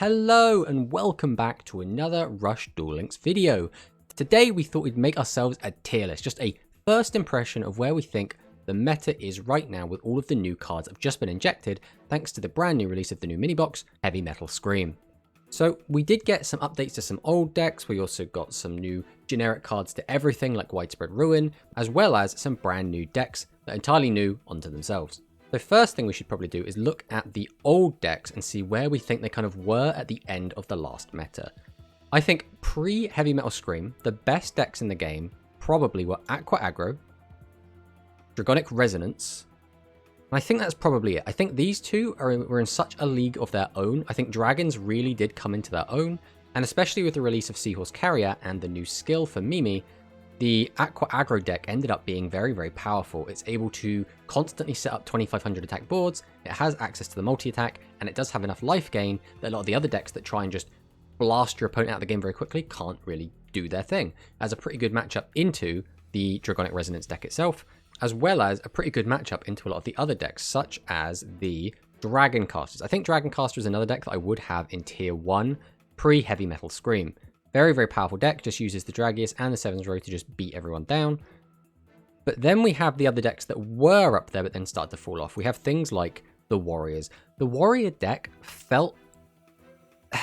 Hello and welcome back to another Rush Duel Links video. Today we thought we'd make ourselves a tier list, just a first impression of where we think the meta is right now with all of the new cards that have just been injected thanks to the brand new release of the new mini box, Heavy Metal Scream. So we did get some updates to some old decks, we also got some new generic cards to everything like Widespread Ruin, as well as some brand new decks that are entirely new onto themselves. The first thing we should probably do is look at the old decks and see where we think they kind of were at the end of the last meta. I think pre-Heavy Metal Scream, the best decks in the game probably were Aqua Aggro, Dragonic Resonance, and I think that's probably it. I think these two were in such a league of their own. I think Dragons really did come into their own, and especially with the release of Seahorse Carrier and the new skill for Mimi, the Aqua Aggro deck ended up being very, very powerful. It's able to constantly set up 2500 attack boards, it has access to the multi-attack, and it does have enough life gain that a lot of the other decks that try and just blast your opponent out of the game very quickly can't really do their thing. As a pretty good matchup into the Dragonic Resonance deck itself, as well as a pretty good matchup into a lot of the other decks, such as the Dragon Casters. I think Dragon Caster is another deck that I would have in tier 1 pre-Heavy Metal Scream. Very, very powerful deck, just uses the Dragius and the 7's Row to just beat everyone down. But then we have the other decks that were up there but then started to fall off. We have things like the Warriors. The Warrior deck felt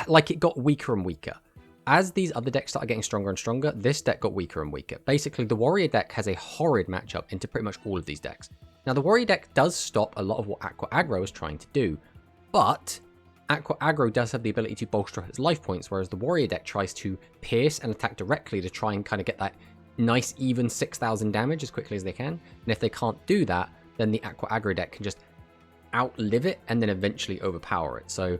like it got weaker and weaker. As these other decks started getting stronger and stronger, this deck got weaker and weaker. Basically, the Warrior deck has a horrid matchup into pretty much all of these decks. Now, the Warrior deck does stop a lot of what Aqua Aggro is trying to do, but Aqua Aggro does have the ability to bolster its life points, whereas the Warrior deck tries to pierce and attack directly to try and kind of get that nice even 6000 damage as quickly as they can. And if they can't do that, then the Aqua Aggro deck can just outlive it and then eventually overpower it. So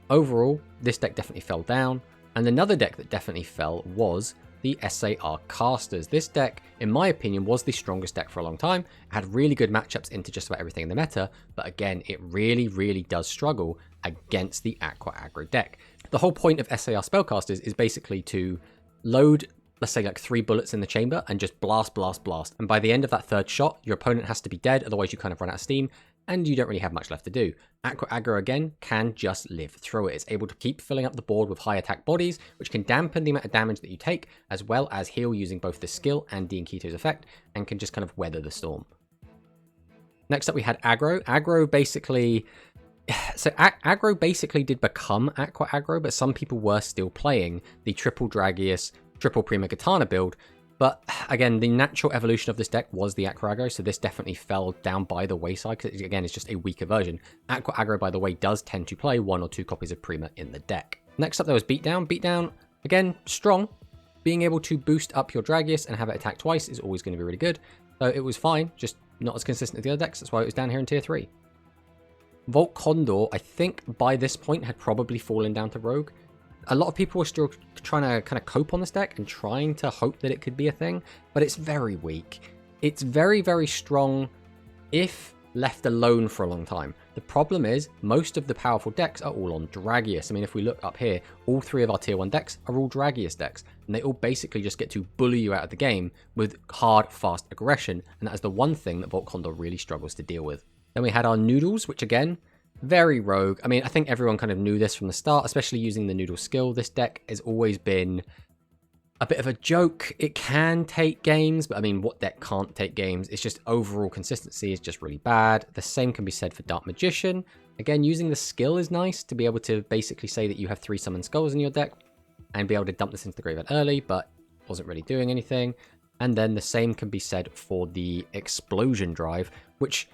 overall, this deck definitely fell down. And another deck that definitely fell was the SAR Casters. This deck, in my opinion, was the strongest deck for a long time. It had really good matchups into just about everything in the meta, but again, it really, really does struggle against the Aqua Aggro deck. The whole point of SAR Spellcasters is basically to load, let's say, like 3 bullets in the chamber and just blast, blast, blast. And by the end of that third shot, your opponent has to be dead, otherwise you kind of run out of steam, and you don't really have much left to do. Aqua Aggro, again, can just live through it. It's able to keep filling up the board with high attack bodies, which can dampen the amount of damage that you take, as well as heal using both the skill and Dean Kito's effect, and can just kind of weather the storm. Next up, we had Aggro. Aggro basically... So Aggro basically did become Aqua Aggro, but some people were still playing the triple Dragius, triple Prima Katana build. But again, the natural evolution of this deck was the Aqua Aggro, so this definitely fell down by the wayside, because again, it's just a weaker version. Aqua Aggro, by the way, does tend to play 1 or 2 copies of Prima in the deck. Next up, there was Beatdown. Beatdown, again, strong. Being able to boost up your Dragius and have it attack twice is always going to be really good. So it was fine, just not as consistent as the other decks. That's why it was down here in tier 3. Volt Condor, I think by this point had probably fallen down to Rogue. A lot of people were still trying to kind of cope on this deck and trying to hope that it could be a thing, but it's very weak. It's very, very strong if left alone for a long time. The problem is most of the powerful decks are all on Dragius. I mean, if we look up here, all 3 of our tier 1 decks are all Dragius decks, and they all basically just get to bully you out of the game with hard, fast aggression, and that is the one thing that Volt Condor really struggles to deal with. Then we had our Noodles, which again, very rogue. I mean, I think everyone kind of knew this from the start, especially using the Noodle skill. This deck has always been a bit of a joke. It can take games, but I mean, what deck can't take games? It's just overall consistency is just really bad. The same can be said for Dark Magician. Again, using the skill is nice to be able to basically say that you have 3 Summon Skulls in your deck and be able to dump this into the graveyard early, but wasn't really doing anything. And then the same can be said for the Explosion Drive, which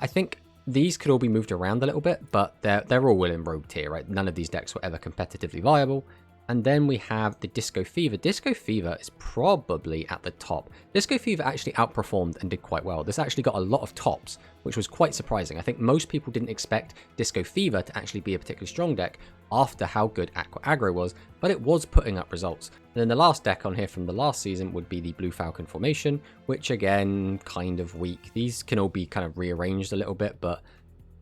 I think these could all be moved around a little bit, but they're all in Rogue tier, right? None of these decks were ever competitively viable. And then we have the Disco Fever. Disco Fever is probably at the top. Disco Fever actually outperformed and did quite well. This actually got a lot of tops, which was quite surprising. I think most people didn't expect Disco Fever to actually be a particularly strong deck after how good Aqua Aggro was, but it was putting up results. And then the last deck on here from the last season would be the Blue Falcon Formation, which again, kind of weak. These can all be kind of rearranged a little bit, but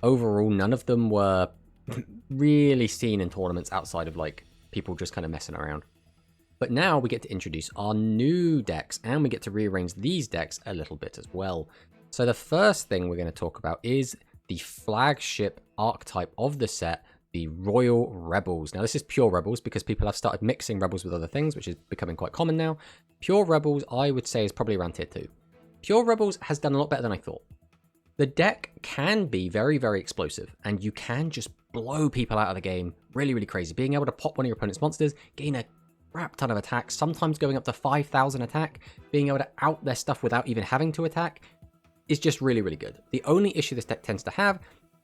overall, none of them were really seen in tournaments outside of like people just kind of messing around. But now we get to introduce our new decks, and we get to rearrange these decks a little bit as well. So the first thing we're going to talk about is the flagship archetype of the set, the Royal Rebels. Now, this is pure Rebels because people have started mixing Rebels with other things, which is becoming quite common now. Pure Rebels, I would say, is probably around tier 2. Pure Rebels has done a lot better than I thought. The deck can be very, very explosive, and you can just blow people out of the game really, really crazy. Being able to pop one of your opponent's monsters, gain a crap ton of attack, sometimes going up to 5,000 attack, being able to out their stuff without even having to attack, is just really, really good. The only issue this deck tends to have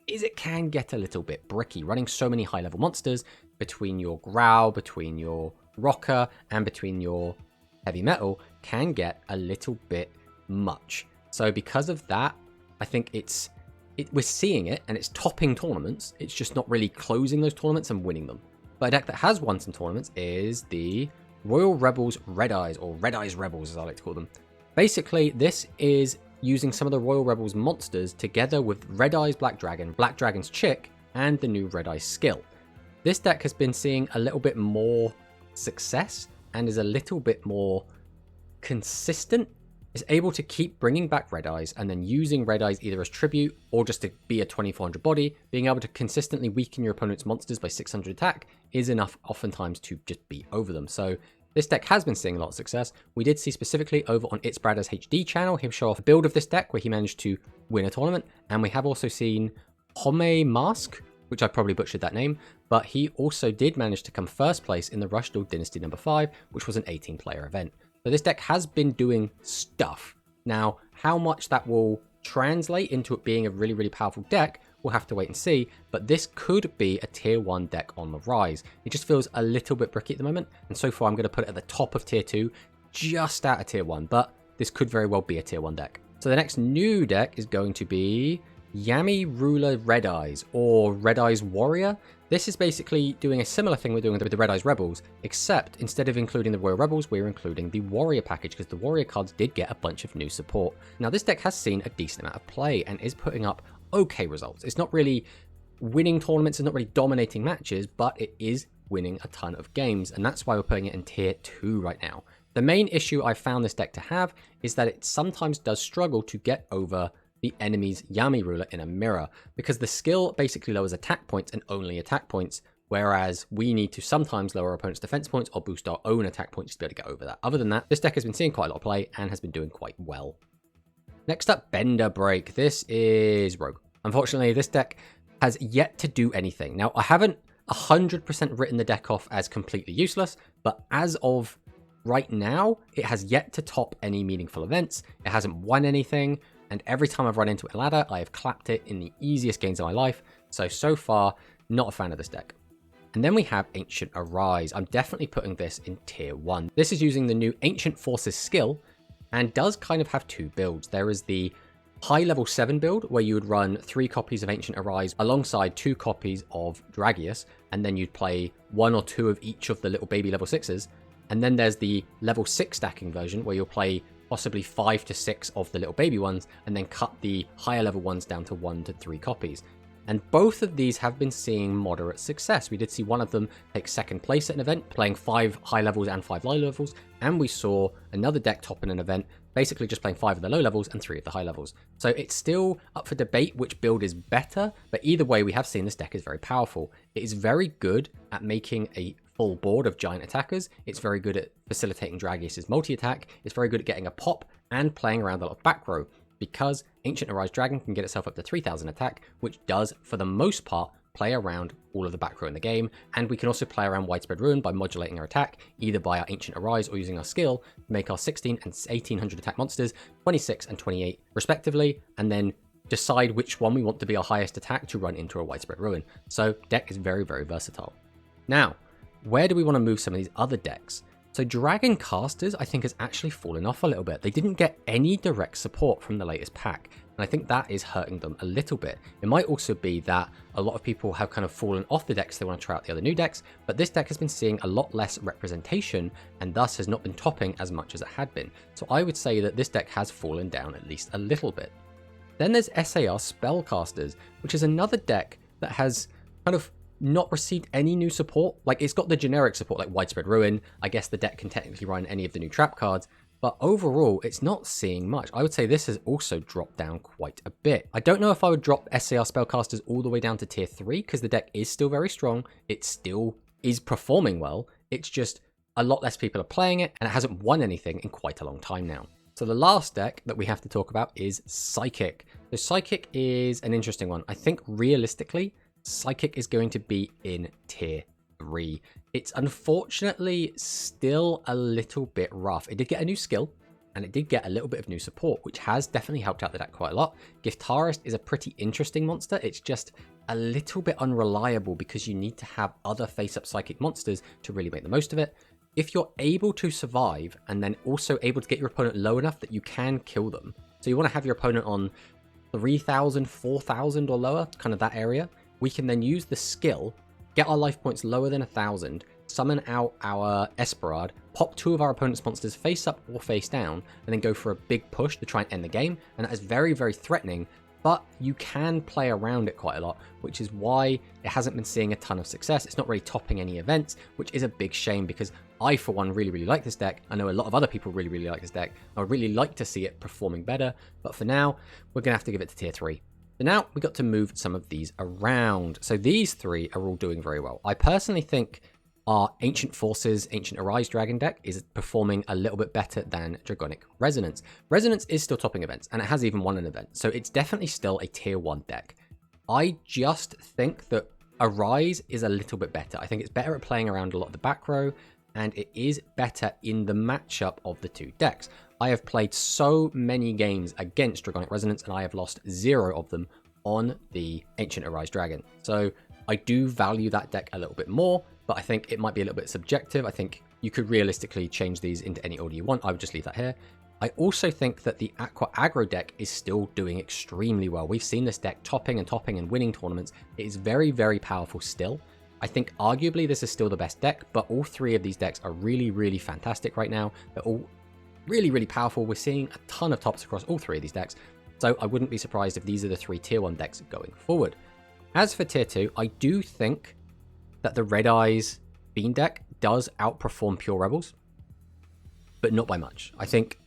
is it can get a little bit bricky. Running so many high-level monsters between your Growl, between your Rocker, and between your Heavy Metal can get a little bit much. So because of that, I think we're seeing it, and it's topping tournaments. It's just not really closing those tournaments and winning them. But a deck that has won some tournaments is the Royal Rebels Red Eyes, or Red Eyes Rebels as I like to call them. Basically, this is using some of the Royal Rebels monsters together with Red Eyes Black Dragon, Black Dragon's Chick, and the new Red Eyes skill. This deck has been seeing a little bit more success and is a little bit more consistent. It's able to keep bringing back Red Eyes and then using Red Eyes either as tribute or just to be a 2400 body. Being able to consistently weaken your opponent's monsters by 600 attack is enough oftentimes to just beat over them. So this deck has been seeing a lot of success. We did see specifically over on ItsBradazHD channel him show off a build of this deck where he managed to win a tournament. And we have also seen Home Mask, which I probably butchered that name, but he also did manage to come first place in the Rush Duel Dynasty number 5, which was an 18-player event. So this deck has been doing stuff. Now, how much that will translate into it being a really, really powerful deck, we'll have to wait and see, but this could be a tier 1 deck on the rise. It just feels a little bit bricky at the moment, and so far I'm going to put it at the top of tier 2, just out of tier 1, but this could very well be a tier 1 deck. So the next new deck is going to be Yami Ruler Red Eyes, or Red Eyes Warrior. This is basically doing a similar thing we're doing with the Red Eyes Rebels, except instead of including the Royal Rebels, we're including the Warrior package, because the Warrior cards did get a bunch of new support. Now, this deck has seen a decent amount of play and is putting up okay results. It's not really winning tournaments, it's not really dominating matches, but it is winning a ton of games, and that's why we're putting it in tier 2 right now. The main issue I found this deck to have is that it sometimes does struggle to get over the enemy's Yami Ruler in a mirror, because the skill basically lowers attack points and only attack points, whereas we need to sometimes lower our opponent's defense points or boost our own attack points to be able to get over that. Other than that, this deck has been seeing quite a lot of play and has been doing quite well. Next up, Bender Break. This is Rogue. Unfortunately, this deck has yet to do anything. Now, I haven't 100% written the deck off as completely useless, but as of right now, it has yet to top any meaningful events. It hasn't won anything, and every time I've run into a ladder, I have clapped it in the easiest games of my life. So far, not a fan of this deck. And then we have Ancient Arise. I'm definitely putting this in tier 1. This is using the new Ancient Forces skill, and does kind of have 2 builds. There is the high level 7 build, where you would run 3 copies of Ancient Arise alongside 2 copies of Dragius, and then you'd play 1 or 2 of each of the little baby level 6s. And then there's the level 6 stacking version, where you'll play possibly 5 to 6 of the little baby ones, and then cut the higher level ones down to 1 to 3 copies. And both of these have been seeing moderate success. We did see one of them take 2nd place at an event, playing 5 high levels and 5 low levels, and we saw another deck top in an event, basically just playing 5 of the low levels and 3 of the high levels. So it's still up for debate which build is better, but either way, we have seen this deck is very powerful. It is very good at making a full board of giant attackers. It's very good at facilitating Dragius's multi-attack. It's very good at getting a pop and playing around a lot of back row, because Ancient Arise Dragon can get itself up to 3000 attack, which does, for the most part, play around all of the back row in the game. And we can also play around Widespread Ruin by modulating our attack, either by our Ancient Arise or using our skill to make our 16 and 1800 attack monsters 26 and 28 respectively, and then decide which one we want to be our highest attack to run into a Widespread Ruin. So deck is very, very versatile. Now, where do we want to move some of these other decks? So Dragon Casters, I think, has actually fallen off a little bit. They didn't get any direct support from the latest pack, and I think that is hurting them a little bit. It might also be that a lot of people have kind of fallen off the decks, they want to try out the other new decks, but this deck has been seeing a lot less representation, and thus has not been topping as much as it had been. So I would say that this deck has fallen down at least a little bit. Then there's SAR Spellcasters, which is another deck that has kind of not received any new support. Like, it's got the generic support like Widespread Ruin. I guess the deck can technically run any of the new trap cards, But overall, it's not seeing much. I would say this has also dropped down quite a bit. I don't know if I would drop SAR Spellcasters all the way down to tier 3, because the deck is still very strong. It still is performing well. It's just a lot less people are playing it, and it hasn't won anything in quite a long time now. So the last deck that we have to talk about is Psychic. So Psychic is an interesting one. I think realistically, Psychic is going to be in tier 3. It's unfortunately still a little bit rough. It did get a new skill, and it did get a little bit of new support, which has definitely helped out the deck quite a lot. Giftarist is a pretty interesting monster. It's just a little bit unreliable because you need to have other face-up Psychic monsters to really make the most of it. If you're able to survive and then also able to get your opponent low enough that you can kill them, so you want to have your opponent on 3,000, 4,000 or lower, kind of that area, we can then use the skill, get our life points lower than 1,000, summon out our Esperad, pop 2 of our opponent's monsters face up or face down, and then go for a big push to try and end the game. And that is very, very threatening, but you can play around it quite a lot, which is why it hasn't been seeing a ton of success. It's not really topping any events, which is a big shame because I, for one, really, really like this deck. I know a lot of other people really, really like this deck. I would really like to see it performing better, but for now, we're going to have to give it to tier 3. So now we got to move some of these around. So these 3 are all doing very well. I personally think our Ancient Forces, Ancient Arise Dragon deck is performing a little bit better than Dragonic Resonance. Resonance is still topping events, and it has even won an event, so it's definitely still a tier 1 deck. I just think that Arise is a little bit better. I think it's better at playing around a lot of the back row, and it is better in the matchup of the 2 decks. I have played so many games against Dragonic Resonance, and I have lost 0 of them on the Ancient Arise Dragon. So I do value that deck a little bit more, but I think it might be a little bit subjective. I think you could realistically change these into any order you want. I would just leave that here. I also think that the Aqua Aggro deck is still doing extremely well. We've seen this deck topping and winning tournaments. It is very, very powerful still. I think arguably this is still the best deck, but all 3 of these decks are really, really fantastic right now. They're all really, really powerful. We're seeing a ton of tops across all 3 of these decks, so I wouldn't be surprised if these are the 3 tier 1 decks going forward. As for tier 2, I do think that the Red Eyes Bean deck does outperform Pure Rebels, but not by much. I think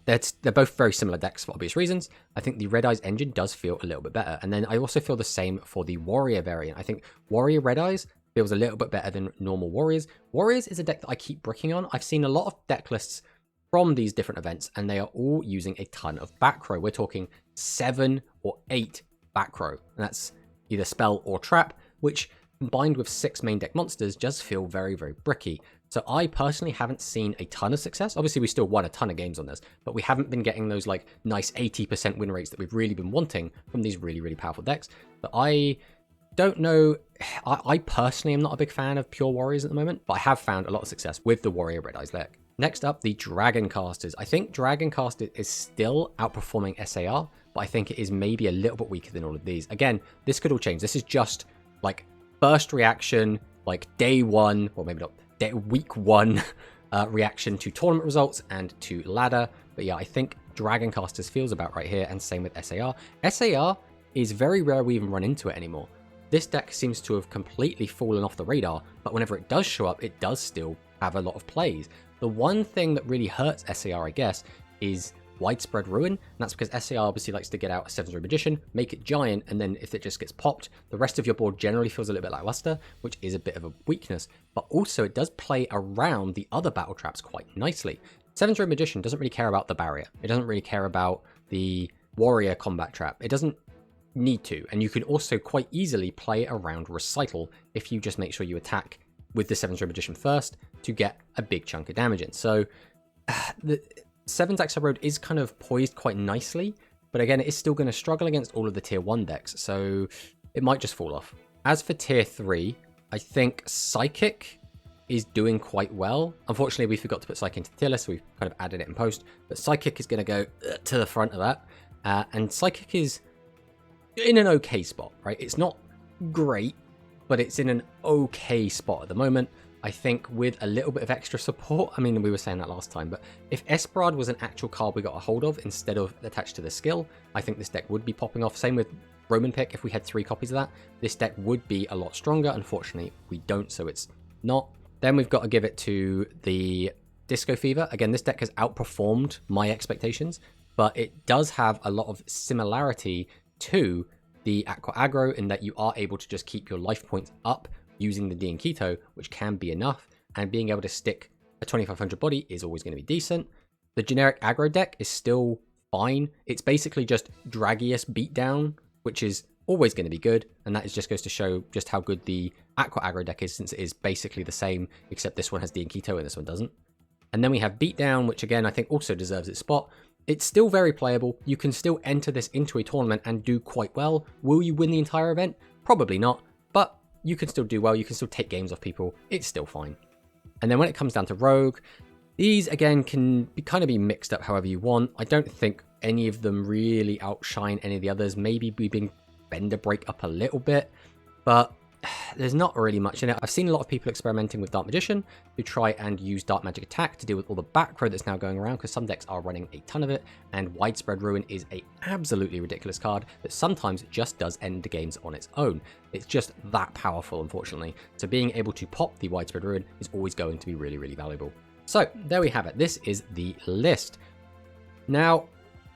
they're both very similar decks for obvious reasons. I think the Red Eyes engine does feel a little bit better, and then I also feel the same for the Warrior variant. I think Warrior Red Eyes feels a little bit better than normal Warriors. Warriors is a deck that I keep bricking on. I've seen a lot of deck lists from these different events, and they are all using a ton of back row. We're talking 7 or 8 back row, and that's either spell or trap, which combined with 6 main deck monsters does feel very, very bricky. So I personally haven't seen a ton of success. Obviously, we still won a ton of games on this, but we haven't been getting those like nice 80% win rates that we've really been wanting from these really, really powerful decks. But I don't know. I personally am not a big fan of Pure Warriors at the moment, but I have found a lot of success with the Warrior Red Eyes deck. Next up, the Dragon Casters. I think Dragon Caster is still outperforming SAR, but I think it is maybe a little bit weaker than all of these. Again, this could all change. This is just like first reaction, like day 1, or maybe not, week 1 reaction to tournament results and to ladder. But yeah, I think Dragon Casters feels about right here, and same with SAR. SAR is very rare we even run into it anymore. This deck seems to have completely fallen off the radar, but whenever it does show up, it does still have a lot of plays. The one thing that really hurts SAR, I guess, is Widespread Ruin, and that's because SAR obviously likes to get out a 7-0 Magician, make it giant, and then if it just gets popped, the rest of your board generally feels a little bit lackluster, which is a bit of a weakness. But also it does play around the other battle traps quite nicely. 7-0 Magician doesn't really care about the barrier. It doesn't really care about the warrior combat trap. It doesn't need to, and you can also quite easily play around Recital if you just make sure you attack with the 7-0 Magician first to get a big chunk of damage in. So the 7's Axa Road is kind of poised quite nicely, but again, it is still going to struggle against all of the tier 1 decks, so it might just fall off. As for tier 3, I think Psychic is doing quite well. Unfortunately, we forgot to put Psychic into tier list, so we've kind of added it in post, but Psychic is going to go to the front of that, and Psychic is in an okay spot, right? It's not great, but it's in an okay spot at the moment. I think with a little bit of extra support, I mean, we were saying that last time, but if Esperad was an actual card we got a hold of instead of attached to the skill, I think this deck would be popping off. Same with Roman Pick. If we had 3 copies of that, this deck would be a lot stronger. Unfortunately, we don't, so it's not. Then we've got to give it to the Disco Fever. Again, this deck has outperformed my expectations, but it does have a lot of similarity to the Aqua Aggro in that you are able to just keep your life points up using the D and Keto, which can be enough, and being able to stick a 2500 body is always going to be decent. The generic aggro deck is still fine. It's basically just Dragius Beatdown, which is always going to be good, and that just goes to show just how good the Aqua Aggro deck is, since it is basically the same, except this one has D and Keto and this one doesn't. And then we have Beatdown, which again I think also deserves its spot. It's still very playable. You can still enter this into a tournament and do quite well. Will you win the entire event? Probably not, but you can still do well. You can still take games off people. It's still fine. And then when it comes down to Rogue, these again can kind of be mixed up however you want. I don't think any of them really outshine any of the others. Maybe we bring Bender Break up a little bit, but there's not really much in it. I've seen a lot of people experimenting with Dark Magician who try and use Dark Magic Attack to deal with all the back row that's now going around, because some decks are running a ton of it, and Widespread Ruin is a absolutely ridiculous card that sometimes just does end the games on its own. It's just that powerful, unfortunately. So being able to pop the Widespread Ruin is always going to be really, really valuable. So there we have it. This is the list. Now,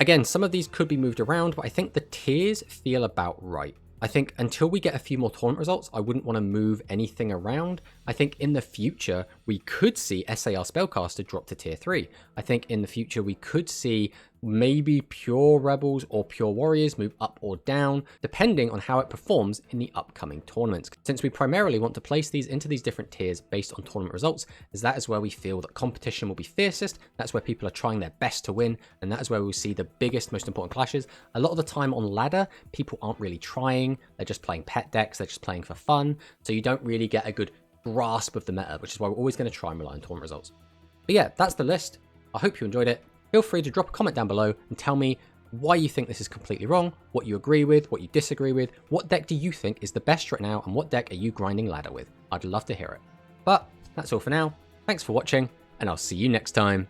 again, some of these could be moved around, but I think the tiers feel about right. I think until we get a few more tournament results, I wouldn't want to move anything around. I think in the future, we could see SAR Spellcaster drop to tier 3. I think in the future, we could see maybe Pure Rebels or Pure Warriors move up or down, depending on how it performs in the upcoming tournaments. Since we primarily want to place these into these different tiers based on tournament results, as that is where we feel that competition will be fiercest, that's where people are trying their best to win, and that is where we'll see the biggest, most important clashes. A lot of the time on ladder, people aren't really trying, they're just playing pet decks, they're just playing for fun, so you don't really get a good grasp of the meta, which is why we're always going to try and rely on tournament results. But yeah, that's the list. I hope you enjoyed it. Feel free to drop a comment down below and tell me why you think this is completely wrong, what you agree with, what you disagree with, what deck do you think is the best right now, and what deck are you grinding ladder with? I'd love to hear it. But that's all for now. Thanks for watching, and I'll see you next time.